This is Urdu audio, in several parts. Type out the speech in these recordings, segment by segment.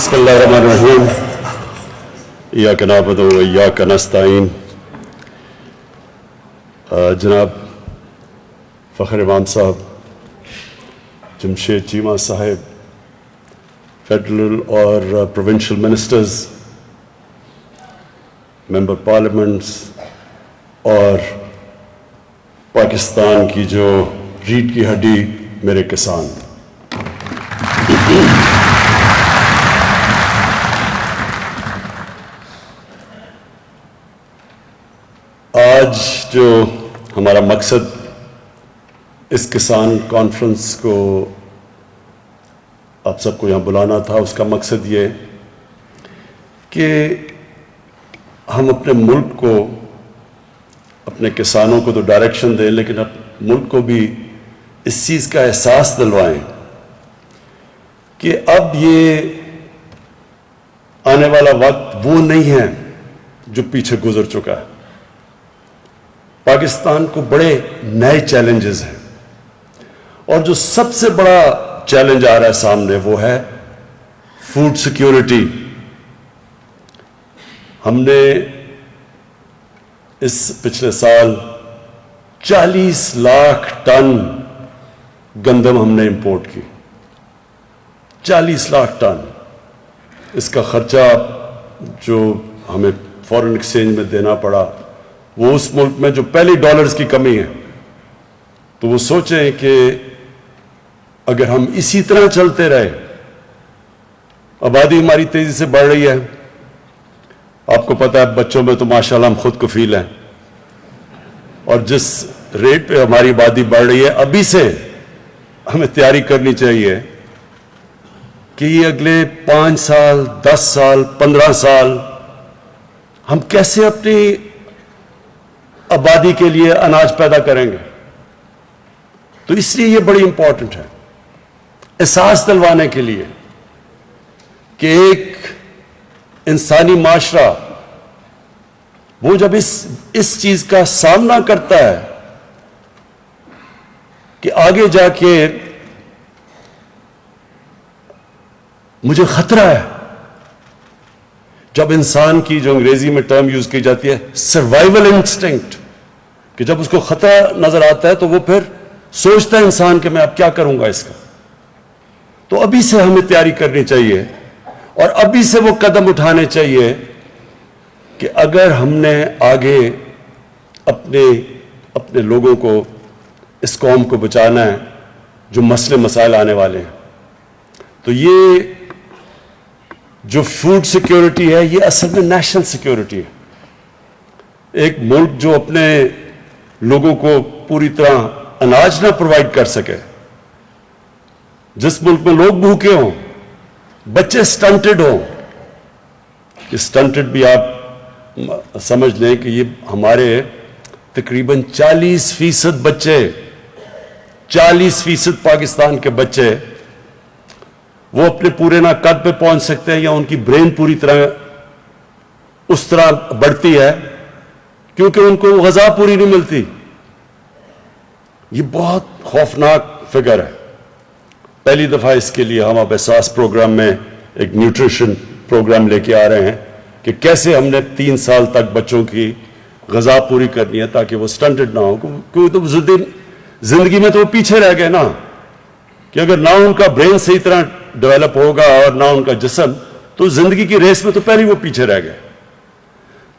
بسم اللہ الرحمن الرحیم ایاک نعبد و ایاک نستعین. جناب فخر امام صاحب, جمشید چیمہ صاحب, فیڈرل اور پروونشل منسٹرز, ممبر پارلیمنٹس اور پاکستان کی جو ریڑھ کی ہڈی میرے کسان, آج جو ہمارا مقصد اس کسان کانفرنس کو آپ سب کو یہاں بلانا تھا, اس کا مقصد یہ کہ ہم اپنے ملک کو, اپنے کسانوں کو تو ڈائریکشن دیں, لیکن ملک کو بھی اس چیز کا احساس دلوائیں کہ اب یہ آنے والا وقت وہ نہیں ہے جو پیچھے گزر چکا ہے. پاکستان کو بڑے نئے چیلنجز ہیں, اور جو سب سے بڑا چیلنج آ رہا ہے سامنے وہ ہے فوڈ سیکیورٹی. ہم نے اس پچھلے سال 40 لاکھ ٹن گندم ہم نے امپورٹ کی, 40 لاکھ ٹن. اس کا خرچہ جو ہمیں فورن ایکسچینج میں دینا پڑا وہ اس ملک میں جو پہلی ڈالرز کی کمی ہے, تو وہ سوچیں کہ اگر ہم اسی طرح چلتے رہے, آبادی ہماری تیزی سے بڑھ رہی ہے, آپ کو پتہ ہے بچوں میں تو ماشاءاللہ ہم خود کفیل ہیں, اور جس ریٹ پہ ہماری آبادی بڑھ رہی ہے ابھی سے ہمیں تیاری کرنی چاہیے کہ یہ اگلے 5 سال 10 سال 15 سال ہم کیسے اپنی آبادی کے لیے اناج پیدا کریں گے. تو اس لیے یہ بڑی امپورٹنٹ ہے احساس دلوانے کے لیے کہ ایک انسانی معاشرہ وہ جب اس چیز کا سامنا کرتا ہے کہ آگے جا کے مجھے خطرہ ہے, جب انسان کی جو انگریزی میں ٹرم یوز کی جاتی ہے سروائیول انسٹنکٹ, کہ جب اس کو خطرہ نظر آتا ہے تو وہ پھر سوچتا ہے انسان کہ میں اب کیا کروں گا اس کا. تو ابھی سے ہمیں تیاری کرنی چاہیے اور ابھی سے وہ قدم اٹھانے چاہیے کہ اگر ہم نے آگے اپنے لوگوں کو, اس قوم کو بچانا ہے جو مسئلے مسائل آنے والے ہیں. تو یہ جو فوڈ سیکیورٹی ہے یہ اصل میں نیشنل سیکیورٹی ہے. ایک ملک جو اپنے لوگوں کو پوری طرح اناج نہ پرووائڈ کر سکے, جس ملک میں لوگ بھوکے ہوں, بچے سٹنٹڈ ہوں, یہ سٹنٹڈ بھی آپ سمجھ لیں کہ یہ ہمارے تقریباً 40% بچے, 40% پاکستان کے بچے وہ اپنے پورے نہ قد پہ پہنچ سکتے ہیں یا ان کی برین پوری طرح اس طرح بڑھتی ہے کیونکہ ان کو غذا پوری نہیں ملتی. یہ بہت خوفناک فگر ہے. پہلی دفعہ اس کے لیے ہم اب احساس پروگرام میں ایک نیوٹریشن پروگرام لے کے آ رہے ہیں کہ کیسے ہم نے 3 سال تک بچوں کی غذا پوری کرنی ہے تاکہ وہ سٹنٹڈ نہ ہو, کیونکہ تو زندگی میں تو وہ پیچھے رہ گئے نا, کہ اگر نہ ان کا برین صحیح طرح ڈیولپ ہوگا اور نہ ان کا جسم, تو زندگی کی ریس میں تو پہلے وہ پیچھے رہ گئے.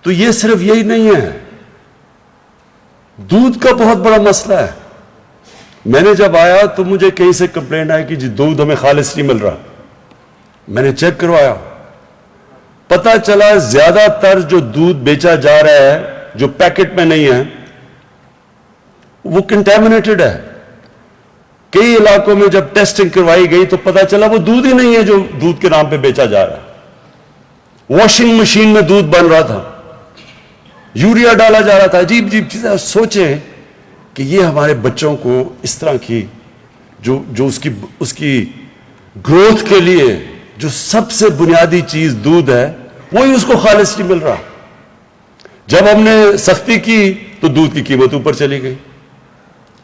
تو یہ صرف یہی نہیں ہے, دودھ کا بہت بڑا مسئلہ ہے. میں نے جب آیا تو مجھے کہیں سے کمپلین آئی کہ جی دودھ ہمیں خالص نہیں مل رہا. میں نے چیک کروایا, پتہ چلا زیادہ تر جو دودھ بیچا جا رہا ہے جو پیکٹ میں نہیں ہے وہ کنٹامنیٹڈ ہے. کئی علاقوں میں جب ٹیسٹنگ کروائی گئی تو پتہ چلا وہ دودھ ہی نہیں ہے جو دودھ کے نام پہ بیچا جا رہا ہے. واشنگ مشین میں دودھ بن رہا تھا, یوریا ڈالا جا رہا تھا, عجیب عجیب چیزیں. سوچیں کہ یہ ہمارے بچوں کو اس طرح کی جو اس کی گروتھ کے لیے جو سب سے بنیادی چیز دودھ ہے وہی اس کو خالص نہیں مل رہا. جب ہم نے سختی کی تو دودھ کی قیمت اوپر چلی گئی.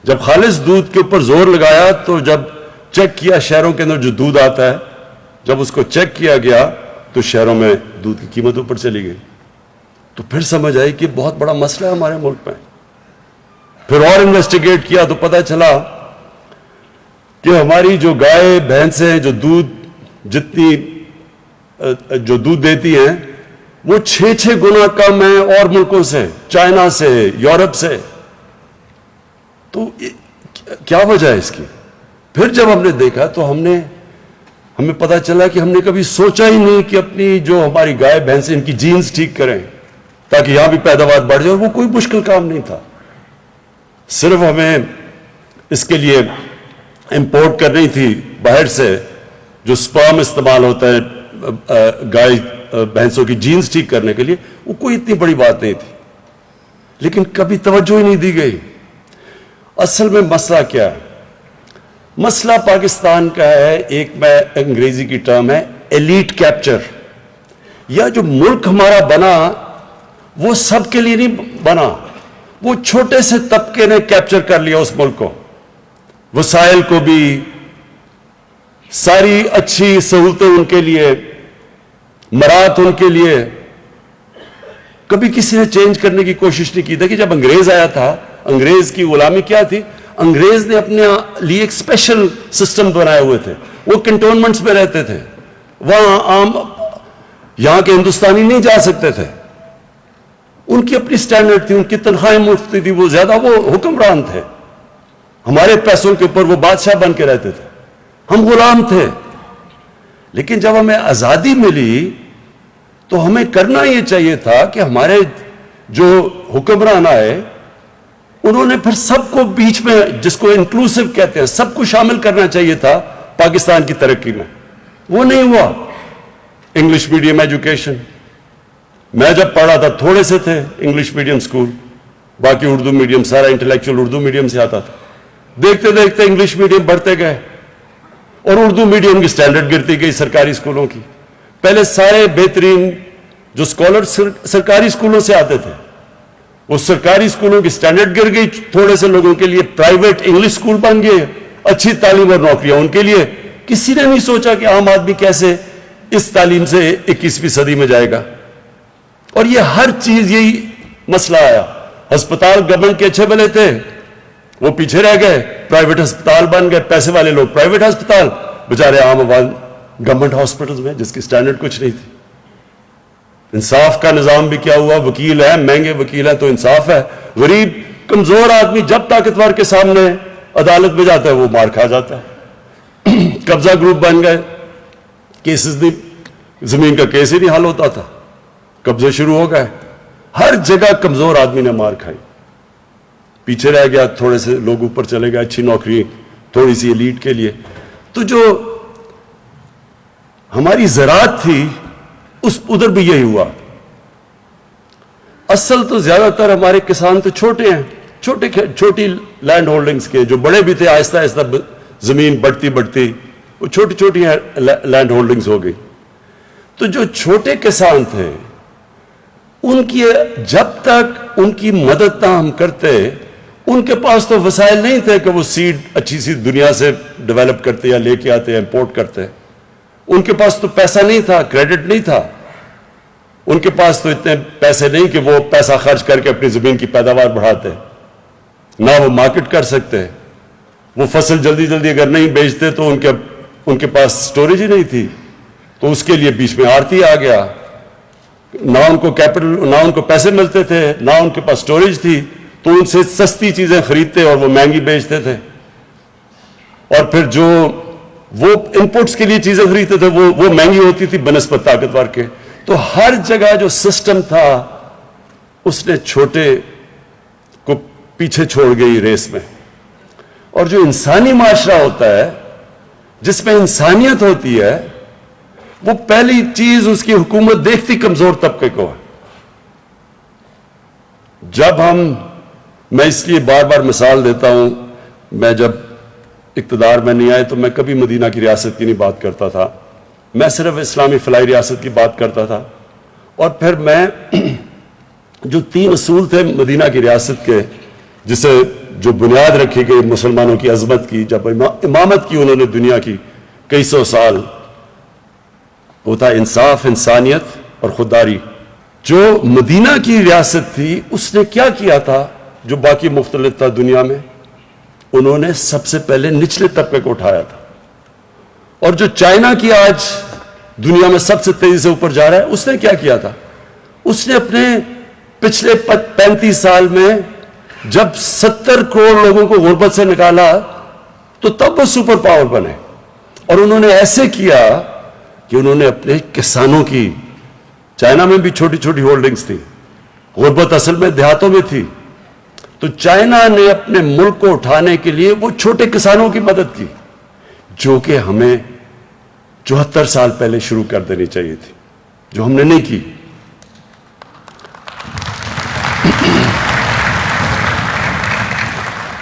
جب خالص دودھ کے اوپر زور لگایا تو جب چیک کیا شہروں کے اندر جو دودھ آتا ہے جب اس کو چیک کیا گیا تو شہروں میں دودھ کی قیمت اوپر چلی گئی. تو پھر سمجھ آئی کہ بہت بڑا مسئلہ ہے ہمارے ملک میں. پھر اور انویسٹیگیٹ کیا تو پتہ چلا کہ ہماری جو گائے بھینسیں جو دودھ دیتی ہیں وہ 6 گنا کم ہیں اور ملکوں سے, چائنا سے, یورپ سے. تو کیا وجہ ہے اس کی؟ پھر جب ہم نے دیکھا تو ہمیں پتا چلا کہ ہم نے کبھی سوچا ہی نہیں کہ اپنی جو ہماری گائے بھینسیں ان کی جینز ٹھیک کریں تاکہ یہاں بھی پیداوار بڑھ جائے. اور وہ کوئی مشکل کام نہیں تھا, صرف ہمیں اس کے لیے امپورٹ کرنی تھی باہر سے جو سپرم استعمال ہوتا ہے گائے بھینسوں کی جینز ٹھیک کرنے کے لیے. وہ کوئی اتنی بڑی بات نہیں تھی, لیکن کبھی توجہ ہی نہیں دی گئی. اصل میں مسئلہ کیا ہے؟ مسئلہ پاکستان کا ہے, ایک میں انگریزی کی ٹرم ہے ایلیٹ کیپچر. یا جو ملک ہمارا بنا وہ سب کے لیے نہیں بنا, وہ چھوٹے سے طبقے نے کیپچر کر لیا اس ملک کو, وسائل کو بھی, ساری اچھی سہولتیں ان کے لیے, مراعات ان کے لیے. کبھی کسی نے چینج کرنے کی کوشش نہیں کی. دیکھیے جب انگریز آیا تھا, انگریز کی غلامی کیا تھی؟ انگریز نے اپنے لیے ایک اسپیشل سسٹم بنائے ہوئے تھے. وہ کنٹونمنٹس میں رہتے تھے, وہاں عام یہاں کے ہندوستانی نہیں جا سکتے تھے. ان کی اپنی سٹینڈرڈ تھی, ان کی تنخواہیں مفت تھی, وہ زیادہ وہ حکمران تھے. ہمارے پیسوں کے اوپر وہ بادشاہ بن کے رہتے تھے, ہم غلام تھے. لیکن جب ہمیں آزادی ملی تو ہمیں کرنا یہ چاہیے تھا کہ ہمارے جو حکمران آئے انہوں نے پھر سب کو بیچ میں, جس کو انکلوسیو کہتے ہیں, سب کو شامل کرنا چاہیے تھا پاکستان کی ترقی میں. وہ نہیں ہوا. انگلش میڈیم ایجوکیشن, میں جب پڑھا تھا تھوڑے سے تھے انگلش میڈیم سکول, باقی اردو میڈیم, سارا انٹلیکچوئل اردو میڈیم سے آتا تھا. دیکھتے دیکھتے انگلش میڈیم بڑھتے گئے اور اردو میڈیم کی سٹینڈرڈ گرتی گئی سرکاری اسکولوں کی. پہلے سارے بہترین جو اسکالر سرکاری اسکولوں سے آتے تھے, وہ سرکاری اسکولوں کی سٹینڈرڈ گر گئی. تھوڑے سے لوگوں کے لیے پرائیویٹ انگلش اسکول بن گئے, اچھی تعلیم اور نوکریاں ان کے لیے. کسی نے نہیں سوچا کہ عام آدمی کیسے اس تعلیم سے 21ویں صدی میں جائے گا. اور یہ ہر چیز یہی مسئلہ آیا. ہسپتال گورنمنٹ کے اچھے بھلے تھے, وہ پیچھے رہ گئے, پرائیویٹ ہسپتال بن گئے, پیسے والے لوگ پرائیویٹ ہسپتال, بےچارے عام آباد گورنمنٹ ہاسپٹلز میں جس کی سٹینڈرڈ کچھ نہیں تھی. انصاف کا نظام بھی کیا ہوا؟ وکیل ہیں, مہنگے وکیل ہیں تو انصاف ہے. غریب کمزور آدمی جب طاقتور کے سامنے عدالت میں جاتا ہے وہ مار کھا جاتا ہے. قبضہ گروپ بن گئے, کیسز نہیں, زمین کا کیس ہی نہیں حل ہوتا تھا, قبضے شروع ہو گئے. ہر جگہ کمزور آدمی نے مار کھائی, پیچھے رہ گیا, تھوڑے سے لوگ اوپر چلے گئے, اچھی نوکری تھوڑی سی ایلیٹ کے لیے. تو جو ہماری زراعت تھی ادھر بھی یہی ہوا. اصل تو زیادہ تر ہمارے کسان تو چھوٹے ہیں, چھوٹی لینڈ ہولڈنگز کے, جو بڑے بھی تھے آہستہ آہستہ زمین بڑھتی وہ چھوٹی چھوٹی لینڈ ہولڈنگز ہو گئی. تو جو چھوٹے کسان تھے ان کی جب تک ان کی مدد نہ ہم کرتے, ان کے پاس تو وسائل نہیں تھے کہ وہ سیڈ اچھی سی دنیا سے ڈیولپ کرتے یا لے کے آتے یا امپورٹ کرتے. ان کے پاس تو پیسہ نہیں تھا, کریڈٹ نہیں تھا, ان کے پاس تو اتنے پیسے نہیں کہ وہ پیسہ خرچ کر کے اپنی زمین کی پیداوار بڑھاتے, نہ وہ مارکیٹ کر سکتے. وہ فصل جلدی اگر نہیں بیچتے تو ان کے پاس سٹوریج ہی نہیں تھی, تو اس کے لیے بیچ میں آڑتی آ گیا. نہ ان کو کیپٹل, نہ ان کو پیسے ملتے تھے, نہ ان کے پاس سٹوریج تھی, تو ان سے سستی چیزیں خریدتے اور وہ مہنگی بیچتے تھے. اور پھر جو وہ انپوٹس کے لیے چیزیں خریدتے تھے وہ مہنگی ہوتی تھی بنسبت طاقتور کے. تو ہر جگہ جو سسٹم تھا اس نے چھوٹے کو پیچھے چھوڑ گئی ریس میں. اور جو انسانی معاشرہ ہوتا ہے جس میں انسانیت ہوتی ہے, وہ پہلی چیز اس کی حکومت دیکھتی کمزور طبقے کو ہے. میں اس لیے بار بار مثال دیتا ہوں, میں جب اقتدار میں نہیں آئے تو میں کبھی مدینہ کی ریاست کی نہیں بات کرتا تھا, میں صرف اسلامی فلاحی ریاست کی بات کرتا تھا. اور پھر میں جو 3 اصول تھے مدینہ کی ریاست کے, جسے جو بنیاد رکھی گئی مسلمانوں کی عظمت کی, جب امامت کی انہوں نے دنیا کی کئی سو سال, وہ تھا انصاف، انسانیت اور خودداری۔ جو مدینہ کی ریاست تھی اس نے کیا کیا تھا جو باقی مختلف تھا دنیا میں؟ انہوں نے سب سے پہلے نچلے طبقے کو اٹھایا تھا۔ اور جو چائنا کی آج دنیا میں سب سے تیزی سے اوپر جا رہا ہے، اس نے کیا کیا تھا؟ اس نے اپنے پچھلے 35 سال میں جب 70 کروڑ لوگوں کو غربت سے نکالا تو تب وہ سپر پاور بنے۔ اور انہوں نے ایسے کیا کہ انہوں نے اپنے کسانوں کی، چائنا میں بھی چھوٹی چھوٹی ہولڈنگز تھی، غربت اصل میں دیہاتوں میں تھی، تو چائنا نے اپنے ملک کو اٹھانے کے لیے وہ چھوٹے کسانوں کی مدد کی، جو کہ ہمیں 74 سال پہلے شروع کر دینی چاہیے تھی، جو ہم نے نہیں کی۔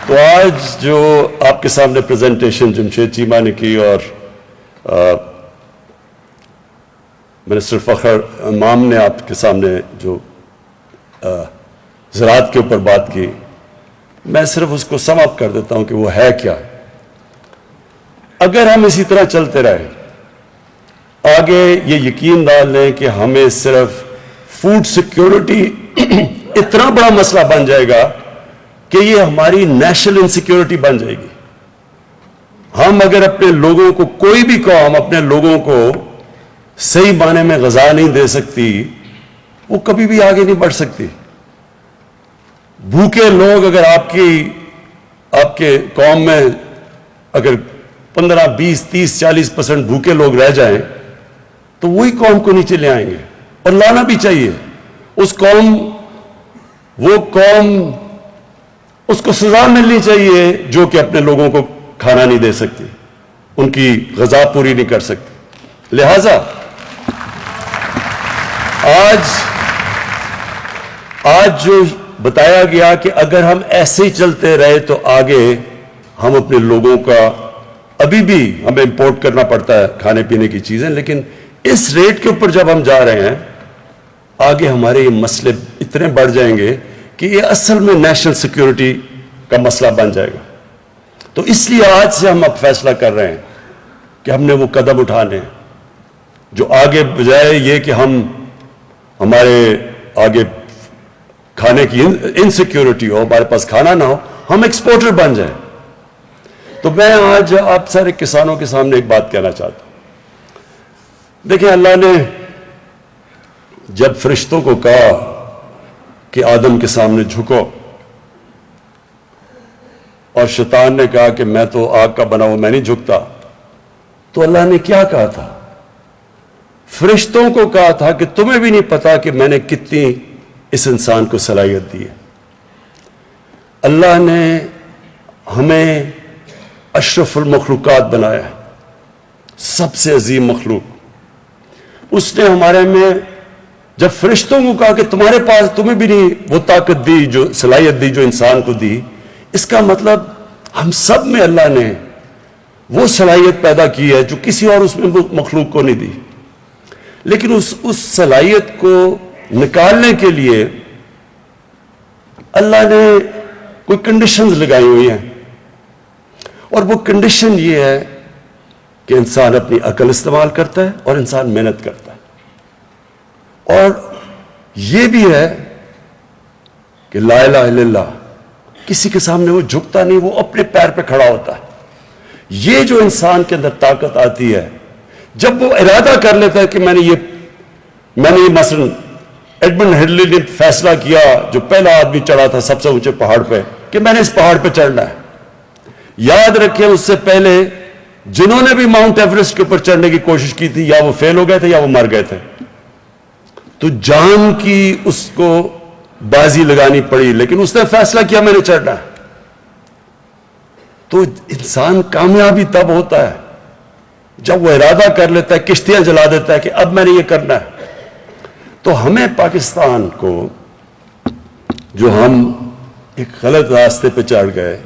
تو آج جو آپ کے سامنے پریزنٹیشن جمشید چیمہ نے کی اور منسٹر فخر امام نے آپ کے سامنے جو زراعت کے اوپر بات کی، میں صرف اس کو سم اپ کر دیتا ہوں کہ وہ ہے کیا۔ اگر ہم اسی طرح چلتے رہے آگے، یہ یقین ڈال لیں کہ ہمیں صرف فوڈ سیکیورٹی اتنا بڑا مسئلہ بن جائے گا کہ یہ ہماری نیشنل انسیکیورٹی بن جائے گی۔ ہم اگر اپنے لوگوں کو، کوئی بھی قوم اپنے لوگوں کو صحیح معنی میں غذا نہیں دے سکتی، وہ کبھی بھی آگے نہیں بڑھ سکتی۔ بھوکے لوگ اگر آپ کے قوم میں اگر 15، 20، 30، 40% بھوکے لوگ رہ جائیں تو وہی قوم کو نیچے لے آئیں گے، اور لانا بھی چاہیے۔ وہ قوم اس کو سزا ملنی چاہیے جو کہ اپنے لوگوں کو کھانا نہیں دے سکتی، ان کی غذا پوری نہیں کر سکتی۔ لہذا آج جو بتایا گیا کہ اگر ہم ایسے ہی چلتے رہے تو آگے ہم اپنے لوگوں کا، ابھی بھی ہمیں امپورٹ کرنا پڑتا ہے کھانے پینے کی چیزیں، لیکن اس ریٹ کے اوپر جب ہم جا رہے ہیں آگے ہمارے یہ مسئلے اتنے بڑھ جائیں گے کہ یہ اصل میں نیشنل سیکیورٹی کا مسئلہ بن جائے گا۔ تو اس لیے آج سے ہم اب فیصلہ کر رہے ہیں کہ ہم نے وہ قدم اٹھانے ہیں جو آگے بجائے یہ کہ ہمارے آگے کھانے کی انسیکیورٹی ہو، ہمارے پاس کھانا نہ ہو، ہم ایکسپورٹر بن جائیں۔ تو میں آج آپ سارے کسانوں کے سامنے ایک بات کہنا چاہتا ہوں۔ دیکھیں، اللہ نے جب فرشتوں کو کہا کہ آدم کے سامنے جھکو، اور شیطان نے کہا کہ میں تو آگ کا بنا ہوا، میں نہیں جھکتا، تو اللہ نے کیا کہا تھا؟ فرشتوں کو کہا تھا کہ تمہیں بھی نہیں پتا کہ میں نے کتنی اس انسان کو صلاحیت دی ہے۔ اللہ نے ہمیں اشرف المخلوقات بنایا ہے، سب سے عظیم مخلوق۔ اس نے ہمارے میں جب فرشتوں کو کہا کہ تمہارے پاس، تمہیں بھی نہیں وہ طاقت دی، جو صلاحیت دی جو انسان کو دی، اس کا مطلب ہم سب میں اللہ نے وہ صلاحیت پیدا کی ہے جو کسی اور اس میں مخلوق کو نہیں دی۔ لیکن اس صلاحیت کو نکالنے کے لیے اللہ نے کوئی کنڈیشنز لگائی ہوئی ہیں، اور وہ کنڈیشن یہ ہے کہ انسان اپنی عقل استعمال کرتا ہے اور انسان محنت کرتا ہے، اور یہ بھی ہے کہ لا الہ الا اللہ، کسی کے سامنے وہ جھکتا نہیں، وہ اپنے پیر پہ کھڑا ہوتا ہے۔ یہ جو انسان کے اندر طاقت آتی ہے جب وہ ارادہ کر لیتا ہے کہ میں نے یہ مثلا ایڈمنڈ ہلری نے فیصلہ کیا، جو پہلا آدمی چڑھا تھا سب سے اونچے پہاڑ پہ، کہ میں نے اس پہاڑ پہ چڑھنا ہے۔ یاد رکھیں، اس سے پہلے جنہوں نے بھی ماؤنٹ ایوریسٹ کے اوپر چڑھنے کی کوشش کی تھی، یا وہ فیل ہو گئے تھے یا وہ مر گئے تھے، تو جان کی اس کو بازی لگانی پڑی، لیکن اس نے فیصلہ کیا میں نے چڑھنا ہے۔ تو انسان کامیابی تب ہوتا ہے جب وہ ارادہ کر لیتا ہے، کشتیاں جلا دیتا ہے کہ اب میں نے یہ کرنا ہے۔ تو ہمیں پاکستان کو، جو ہم ایک غلط راستے پہ چڑھ گئے،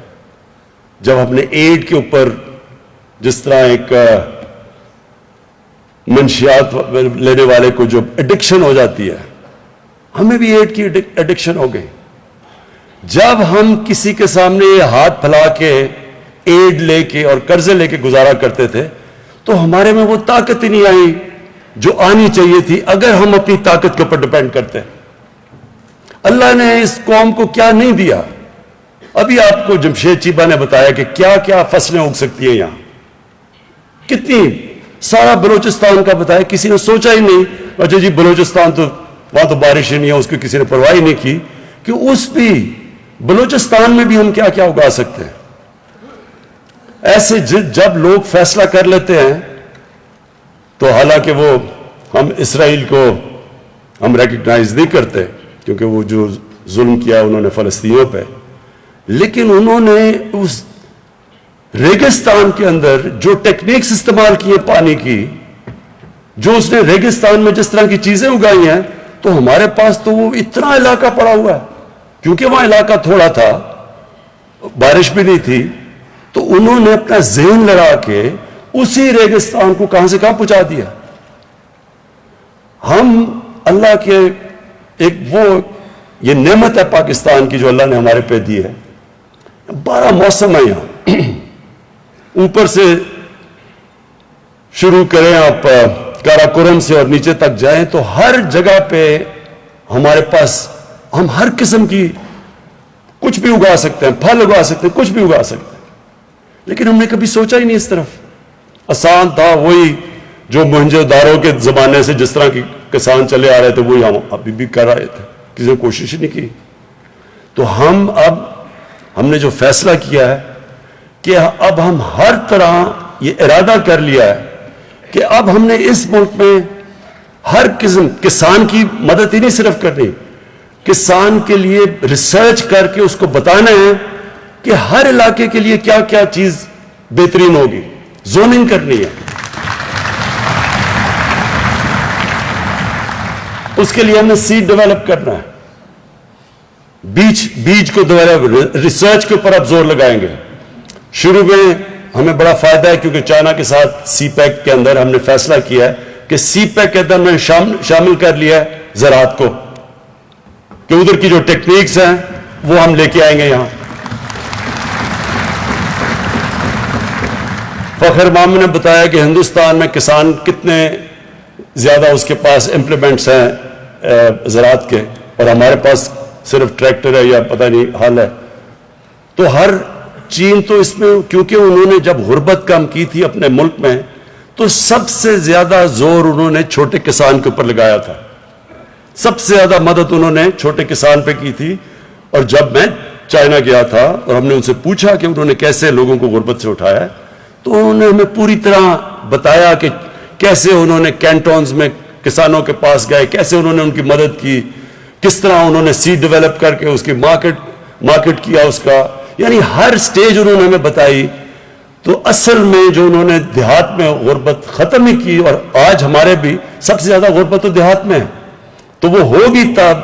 جب ہم نے ایڈ کے اوپر جس طرح ایک منشیات لینے والے کو جو ایڈکشن ہو جاتی ہے، ہمیں بھی ایڈ کی ایڈکشن ہو گئی۔ جب ہم کسی کے سامنے ہاتھ پھیلا کے ایڈ لے کے اور قرضے لے کے گزارا کرتے تھے تو ہمارے میں وہ طاقت ہی نہیں آئی جو آنی چاہیے تھی اگر ہم اپنی طاقت کے اوپر ڈپینڈ کرتے. اللہ نے اس قوم کو کیا نہیں دیا. ابھی آپ کو جمشید چیبہ نے بتایا کہ کیا کیا فصلیں اگ سکتی ہیں یہاں, کتنی, سارا بلوچستان کا بتایا. کسی نے سوچا ہی نہیں اچھا جی بلوچستان تو وہاں تو بارش ہی نہیں ہے, اس کی کسی نے پرواہ ہی نہیں کی کہ اس بھی بلوچستان میں بھی ہم کیا کیا اگا سکتے ہیں. ایسے جب لوگ فیصلہ کر لیتے ہیں تو حالانکہ وہ ہم اسرائیل کو ہم ریکگنائز نہیں کرتے کیونکہ وہ جو ظلم کیا انہوں نے فلسطینیوں پہ, لیکن انہوں نے اس ریگستان کے اندر جو ٹیکنیکس استعمال کیے پانی کی, جو اس نے ریگستان میں جس طرح کی چیزیں اگائی ہیں, تو ہمارے پاس تو وہ اتنا علاقہ پڑا ہوا ہے کیونکہ وہاں علاقہ تھوڑا تھا, بارش بھی نہیں تھی, تو انہوں نے اپنا ذہن لڑا کے اسی ریگستان کو کہاں سے کہاں پہنچا دیا. ہم اللہ کے ایک وہ یہ نعمت ہے پاکستان کی جو اللہ نے ہمارے پہ دی ہے. 12 موسم ہے یہاں, اوپر سے شروع کریں آپ کاراکورم سے اور نیچے تک جائیں تو ہر جگہ پہ ہمارے پاس ہم ہر قسم کی کچھ بھی اگا سکتے ہیں, پھل اگا سکتے ہیں, کچھ بھی اگا سکتے ہیں, لیکن ہم نے کبھی سوچا ہی نہیں اس طرف. آسان تھا وہی جو موہنجو دارو کے زمانے سے جس طرح کی کسان چلے آ رہے تھے وہی ہم ابھی بھی کر رہے تھے, کسی نے کوشش ہی نہیں کی. تو ہم نے جو فیصلہ کیا ہے کہ اب ہم ہر طرح یہ ارادہ کر لیا ہے کہ اب ہم نے اس ملک میں ہر قسم کسان کی مدد ہی نہیں صرف کرنی, کسان کے لیے ریسرچ کر کے اس کو بتانا ہے کہ ہر علاقے کے لیے کیا کیا چیز بہترین ہوگی, زوننگ کرنی ہے. اس کے لیے ہم نے سیڈ ڈیولپ کرنا ہے, بیج کو ڈیولپ, ریسرچ کے اوپر اب زور لگائیں گے. شروع میں ہمیں بڑا فائدہ ہے کیونکہ چائنا کے ساتھ سی پیک کے اندر ہم نے فیصلہ کیا ہے کہ سی پیک کے اندر میں شامل کر لیا ہے زراعت کو, کہ ادھر کی جو ٹیکنیکس ہیں وہ ہم لے کے آئیں گے یہاں. فخر مامن نے بتایا کہ ہندوستان میں کسان کتنے زیادہ اس کے پاس امپلیمنٹس ہیں زراعت کے, اور ہمارے پاس صرف ٹریکٹر ہے یا پتہ نہیں حال ہے. تو ہر چین تو اس میں کیونکہ انہوں نے جب غربت کم کی تھی اپنے ملک میں تو سب سے زیادہ زور انہوں نے چھوٹے کسان کے اوپر لگایا تھا, سب سے زیادہ مدد انہوں نے چھوٹے کسان پہ کی تھی. اور جب میں چائنا گیا تھا اور ہم نے ان سے پوچھا کہ انہوں نے کیسے لوگوں کو غربت سے اٹھایا ہے, تو انہوں نے ہمیں پوری طرح بتایا کہ کیسے انہوں نے کینٹونز میں کسانوں کے پاس گئے, کیسے انہوں نے ان کی مدد کی, کس طرح انہوں نے سیڈ ڈیولپ کر کے اس کی مارکیٹ کیا اس کا, یعنی ہر سٹیج انہوں نے ہمیں بتائی. تو اصل میں جو انہوں نے دیہات میں غربت ختم ہی کی, اور آج ہمارے بھی سب سے زیادہ غربت تو دیہات میں ہے, تو وہ ہوگی تب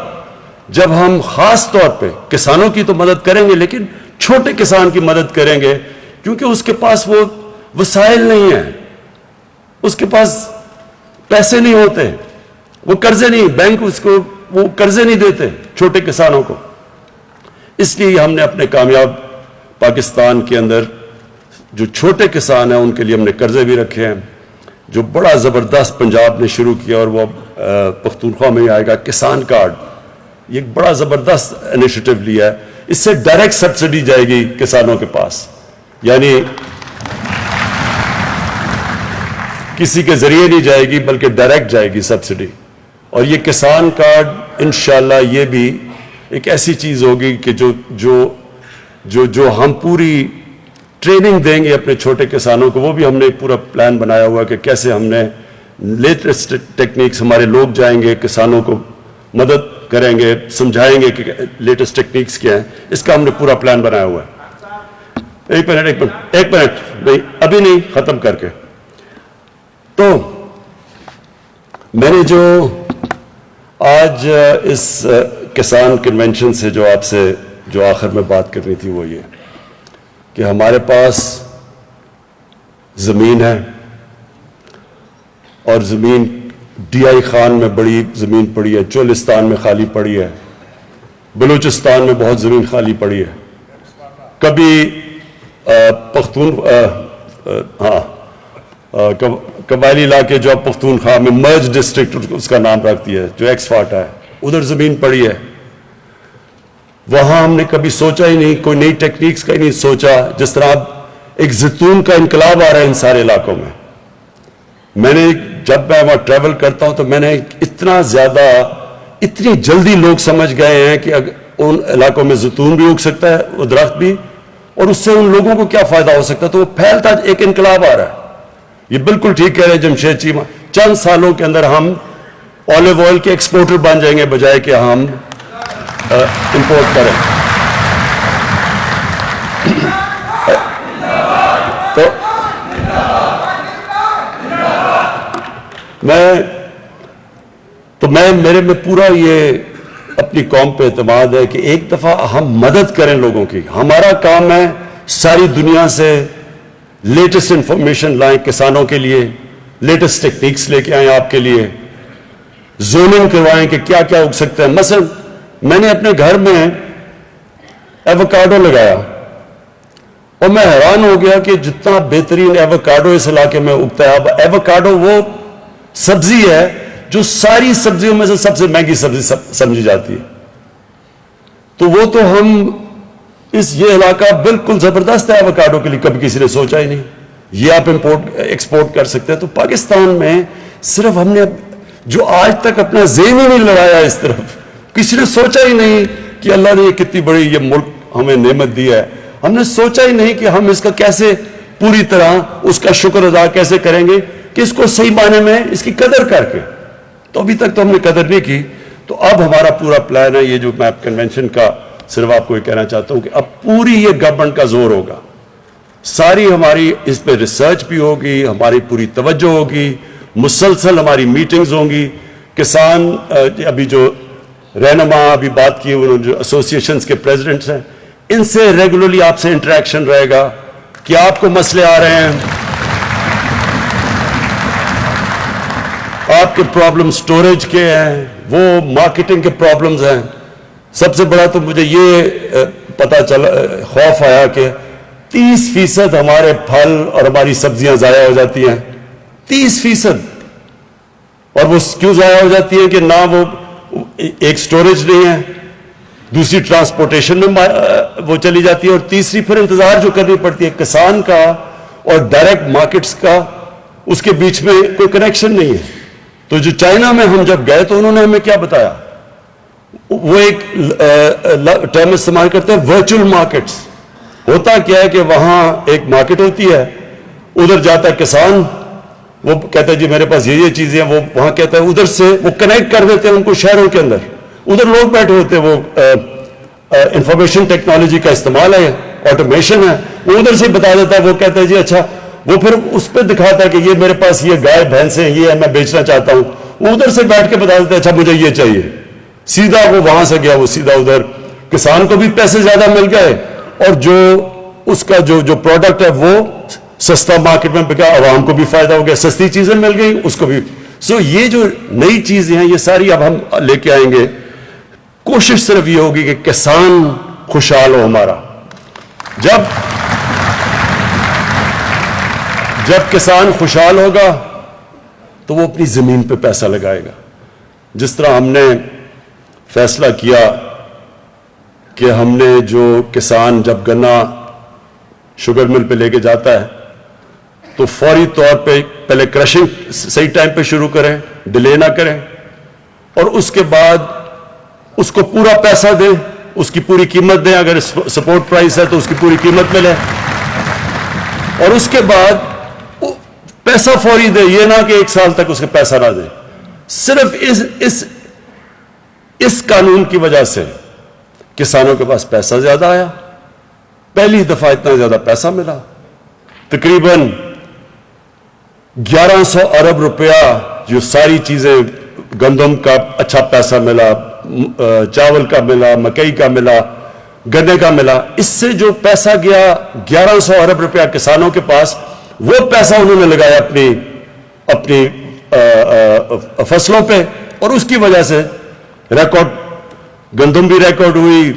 جب ہم خاص طور پہ کسانوں کی تو مدد کریں گے لیکن چھوٹے کسان کی مدد کریں گے, کیونکہ اس کے پاس وہ وسائل نہیں ہیں, اس کے پاس پیسے نہیں ہوتے, وہ قرضے نہیں, بینک اس کو وہ قرضے نہیں دیتے چھوٹے کسانوں کو. اس لیے ہم نے اپنے کامیاب پاکستان کے اندر جو چھوٹے کسان ہیں ان کے لیے ہم نے قرضے بھی رکھے ہیں. جو بڑا زبردست پنجاب نے شروع کیا اور وہ پختونخوا میں آئے گا, کسان کارڈ, یہ ایک بڑا زبردست انیشیٹو لیا ہے. اس سے ڈائریکٹ سبسڈی جائے گی کسانوں کے پاس, یعنی کسی کے ذریعے نہیں جائے گی بلکہ ڈائریکٹ جائے گی سبسڈی. اور یہ کسان کارڈ انشاءاللہ یہ بھی ایک ایسی چیز ہوگی کہ جو ہم پوری ٹریننگ دیں گے اپنے چھوٹے کسانوں کو, وہ بھی ہم نے پورا پلان بنایا ہوا کہ کیسے ہم نے لیٹسٹ ٹیکنیکس, ہمارے لوگ جائیں گے کسانوں کو مدد کریں گے, سمجھائیں گے کہ لیٹسٹ ٹیکنیکس کیا ہیں, اس کا ہم نے پورا پلان بنایا ہوا ہے. ایک منٹ نہیں, ابھی نہیں, ختم کر کے. تو میں نے جو آج اس کسان کنونشن سے جو آپ سے جو آخر میں بات کرنی تھی وہ یہ کہ ہمارے پاس زمین ہے, اور زمین ڈی آئی خان میں بڑی زمین پڑی ہے, چولستان میں خالی پڑی ہے, بلوچستان میں بہت زمین خالی پڑی ہے. کبھی قبائلی علاقے جو اب پختونخوا میں مرج ڈسٹرکٹ اس کا نام رکھتی ہے, جو ایکس فاٹا ہے, ادھر زمین پڑی ہے. وہاں ہم نے کبھی سوچا ہی نہیں, کوئی نئی ٹیکنیکس کا ہی نہیں سوچا. جس طرح اب ایک زیتون کا انقلاب آ رہا ہے ان سارے علاقوں میں. میں نے جب میں وہاں ٹریول کرتا ہوں تو میں نے اتنا زیادہ, اتنی جلدی لوگ سمجھ گئے ہیں کہ ان علاقوں میں زیتون بھی اگ سکتا ہے, وہ درخت بھی, اور اس سے ان لوگوں کو کیا فائدہ ہو سکتا ہے. تو وہ پھیلتا ایک انقلاب آ رہا ہے. یہ بالکل ٹھیک کہہ رہے ہیں جمشید چیمہ, چند سالوں کے اندر ہم آلیو آئل کے ایکسپورٹر بن جائیں گے بجائے کہ ہم امپورٹ کریں. تو میرے میں پورا یہ اپنی قوم پہ اعتماد ہے کہ ایک دفعہ ہم مدد کریں لوگوں کی. ہمارا کام ہے ساری دنیا سے لیٹسٹ انفارمیشن لائیں کسانوں کے لیے, لیٹسٹ ٹیکنیکس لے کے آئیں آپ کے لیے, زوننگ کروائیں کہ کیا کیا اگ سکتا ہے. مثلا میں نے اپنے گھر میں ایووکاڈو لگایا اور میں حیران ہو گیا کہ جتنا بہترین ایووکاڈو اس علاقے میں اگتا ہے. اب ایووکاڈو وہ سبزی ہے جو ساری سبزیوں میں سے سب سے مہنگی سبزی سمجھی جاتی ہے. تو وہ تو ہم یہ علاقہ بالکل زبردست ہے ایووکاڈو کے لیے, کبھی کسی نے سوچا ہی نہیں. یہ آپ ایکسپورٹ کر سکتے ہیں. تو پاکستان میں صرف ہم نے جو آج تک اپنا ذہن ہی نہیں لڑایا اس طرف, کسی نے سوچا ہی نہیں کہ اللہ نے یہ کتنی بڑی یہ ملک ہمیں نعمت دی ہے. ہم نے سوچا ہی نہیں کہ ہم اس کا کیسے پوری طرح اس کا شکر ادا کیسے کریں گے کہ اس کو صحیح معنی میں اس کی قدر کر کے. تو ابھی تک تو ہم نے قدر نہیں کی. تو اب ہمارا پورا پلان ہے, یہ جو میں کنونشن کا صرف آپ کو یہ کہنا چاہتا ہوں کہ اب پوری یہ گورنمنٹ کا زور ہوگا, ساری ہماری اس پہ ریسرچ بھی ہوگی, ہماری پوری توجہ ہوگی, مسلسل ہماری میٹنگز ہوں گی. کسان ابھی جو رہنما ابھی بات کی انہوں نے جو ایسوسیشنز کے پریزیڈنٹس ہیں, ان سے ریگولرلی آپ سے انٹریکشن رہے گا کہ آپ کو مسئلے آ رہے ہیں, آپ کے پرابلم سٹوریج کے ہیں, وہ مارکیٹنگ کے پرابلمز ہیں. سب سے بڑا تو مجھے یہ پتا چلا, خوف آیا کہ 30% ہمارے پھل اور ہماری سبزیاں ضائع ہو جاتی ہیں. 30%. اور وہ کیوں ضائع ہو جاتی ہیں کہ نہ وہ ایک سٹوریج نہیں ہے, دوسری ٹرانسپورٹیشن میں وہ چلی جاتی ہے, اور تیسری پھر انتظار جو کرنی پڑتی ہے کسان کا اور ڈائریکٹ مارکیٹس کا, اس کے بیچ میں کوئی کنیکشن نہیں ہے. تو جو چائنا میں ہم جب گئے تو انہوں نے ہمیں کیا بتایا, وہ ایک ٹرم استعمال کرتے ہیں ورچوئل مارکیٹس. ہوتا کیا ہے کہ وہاں ایک مارکیٹ ہوتی ہے, ادھر جاتا ہے کسان, وہ کہتا ہے جی میرے پاس یہ چیزیں ہیں, وہ وہاں کہتا ہے, ادھر سے وہ کنیکٹ کر دیتے ہیں ان کو شہروں کے اندر. ادھر لوگ بیٹھے ہوتے ہیں, وہ انفارمیشن ٹیکنالوجی کا استعمال ہے, آٹومیشن ہے, وہ ادھر سے بتا دیتا ہے. وہ کہتا ہے جی اچھا, وہ پھر اس پہ دکھاتا ہے کہ یہ میرے پاس یہ گائے بھینس ہیں, یہ ہے میں بیچنا چاہتا ہوں. وہ ادھر سے بیٹھ کے بتا دیتا ہے اچھا مجھے یہ چاہیے. سیدھا وہ وہاں سے گیا, وہ سیدھا ادھر, کسان کو بھی پیسے زیادہ مل گئے اور جو اس کا جو پروڈکٹ ہے وہ سستا مارکیٹ میں بکا, عوام کو بھی فائدہ ہو گیا, سستی چیزیں مل گئی اس کو بھی. سو یہ جو نئی چیزیں ہیں یہ ساری اب ہم لے کے آئیں گے. کوشش صرف یہ ہوگی کہ کسان خوشحال ہو ہمارا. جب کسان خوشحال ہوگا تو وہ اپنی زمین پہ پیسہ لگائے گا. جس طرح ہم نے فیصلہ کیا کہ ہم نے جو کسان جب گنا شوگر مل پہ لے کے جاتا ہے تو فوری طور پہ پہلے کرشنگ صحیح ٹائم پہ شروع کریں, ڈیلے نہ کریں, اور اس کے بعد اس کو پورا پیسہ دیں, اس کی پوری قیمت دیں. اگر سپورٹ پرائس ہے تو اس کی پوری قیمت ملے, اور اس کے بعد پیسہ فوری دے. یہ نہ کہ 1 سال تک اس کے پیسہ نہ دے. صرف اس قانون کی وجہ سے کسانوں کے پاس پیسہ زیادہ آیا. پہلی دفعہ اتنا زیادہ پیسہ ملا, تقریباً 1100 ارب روپیہ. جو ساری چیزیں, گندم کا اچھا پیسہ ملا, چاول کا ملا, مکئی کا ملا, گنے کا ملا. اس سے جو پیسہ گیا 1100 ارب روپیہ کسانوں کے پاس, وہ پیسہ انہوں نے لگایا اپنی فصلوں پہ, اور اس کی وجہ سے ریکارڈ گندم بھی ریکارڈ ہوئی,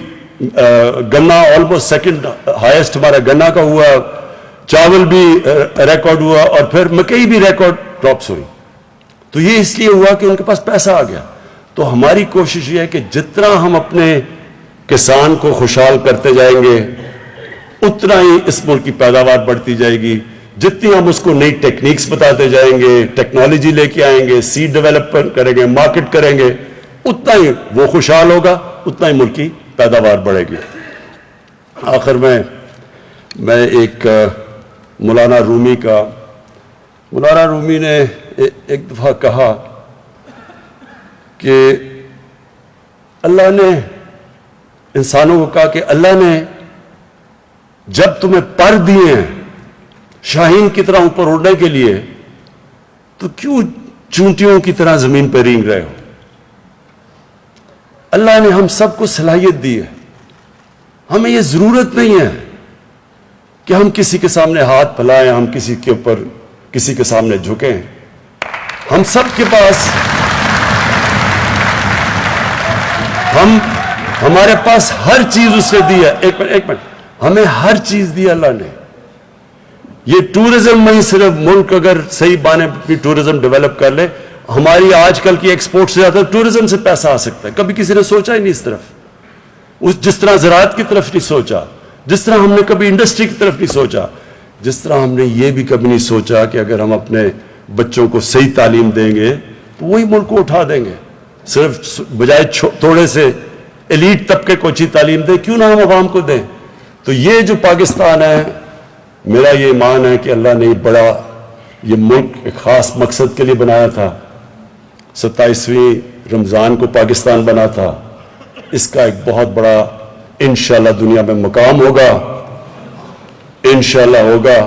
گنا آلموسٹ سیکنڈ ہائیسٹ ہمارا گنا کا ہوا, چاول بھی ریکارڈ ہوا اور پھر مکئی بھی ریکارڈ کراپس ہوئی. تو یہ اس لیے ہوا کہ ان کے پاس پیسہ آ گیا. تو ہماری کوشش یہ ہے کہ جتنا ہم اپنے کسان کو خوشحال کرتے جائیں گے اتنا ہی اس ملک کی پیداوار بڑھتی جائے گی. جتنی ہم اس کو نئی ٹیکنیکس بتاتے جائیں گے, ٹیکنالوجی لے کے آئیں گے, سیڈ ڈیولپمنٹ کریں گے, مارکیٹ کریں گے, اتنا ہی وہ خوشحال ہوگا, اتنا ہی ملک کی پیداوار بڑھے گی. آخر میں ایک مولانا رومی نے ایک دفعہ کہا کہ اللہ نے انسانوں کو کہا کہ اللہ نے جب تمہیں پر دیے ہیں شاہین کی طرح اوپر اڑنے کے لیے تو کیوں چونٹیوں کی طرح زمین پہ رینگ رہے ہو. اللہ نے ہم سب کو صلاحیت دی ہے. ہمیں یہ ضرورت نہیں ہے کہ ہم کسی کے سامنے ہاتھ پھیلائیں, ہم کسی کے سامنے جھکیں. ہم سب کے پاس ہمارے پاس ہر چیز اس نے دی ہے. ایک منٹ ہمیں ہر چیز دی اللہ نے. یہ ٹورزم میں ہی صرف ملک اگر صحیح بانے بھی ٹورزم ڈیولپ کر لے, ہماری آج کل کی ایکسپورٹ سے زیادہ ٹورزم سے پیسہ آ سکتا ہے. کبھی کسی نے سوچا ہی نہیں اس طرف, جس طرح زراعت کی طرف نہیں سوچا, جس طرح ہم نے کبھی انڈسٹری کی طرف نہیں سوچا, جس طرح ہم نے یہ بھی کبھی نہیں سوچا کہ اگر ہم اپنے بچوں کو صحیح تعلیم دیں گے تو وہی ملک کو اٹھا دیں گے. صرف بجائے تھوڑے سے ایلیٹ طبقے کو اچھی تعلیم دیں, کیوں نہ ہم عوام کو دیں. تو یہ جو پاکستان ہے, میرا یہ ایمان ہے کہ اللہ نے یہ ملک ایک خاص مقصد کے لیے بنایا تھا. 27ویں رمضان کو پاکستان بنا تھا. اس کا ایک بہت بڑا انشاءاللہ دنیا میں مقام ہوگا, انشاءاللہ ہوگا.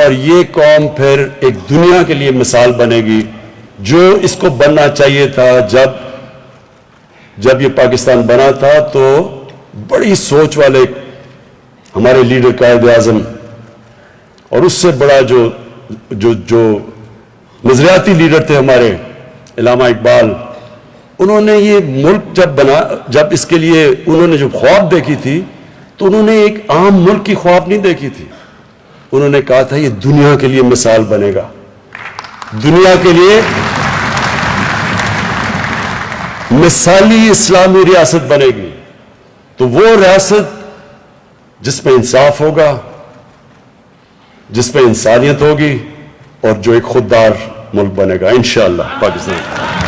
اور یہ قوم پھر ایک دنیا کے لیے مثال بنے گی جو اس کو بننا چاہیے تھا. جب یہ پاکستان بنا تھا تو بڑی سوچ والے ہمارے لیڈر قائد اعظم اور اس سے بڑا جو نظریاتی لیڈر تھے ہمارے علامہ اقبال, انہوں نے یہ ملک جب اس کے لیے انہوں نے جو خواب دیکھی تھی تو انہوں نے ایک عام ملک کی خواب نہیں دیکھی تھی. انہوں نے کہا تھا یہ دنیا کے لیے مثال بنے گا, دنیا کے لیے مثالی اسلامی ریاست بنے گی. تو وہ ریاست جس میں انصاف ہوگا, جس میں انسانیت ہوگی, اور جو ایک خوددار ملک بنے گا انشاءاللہ پاکستان.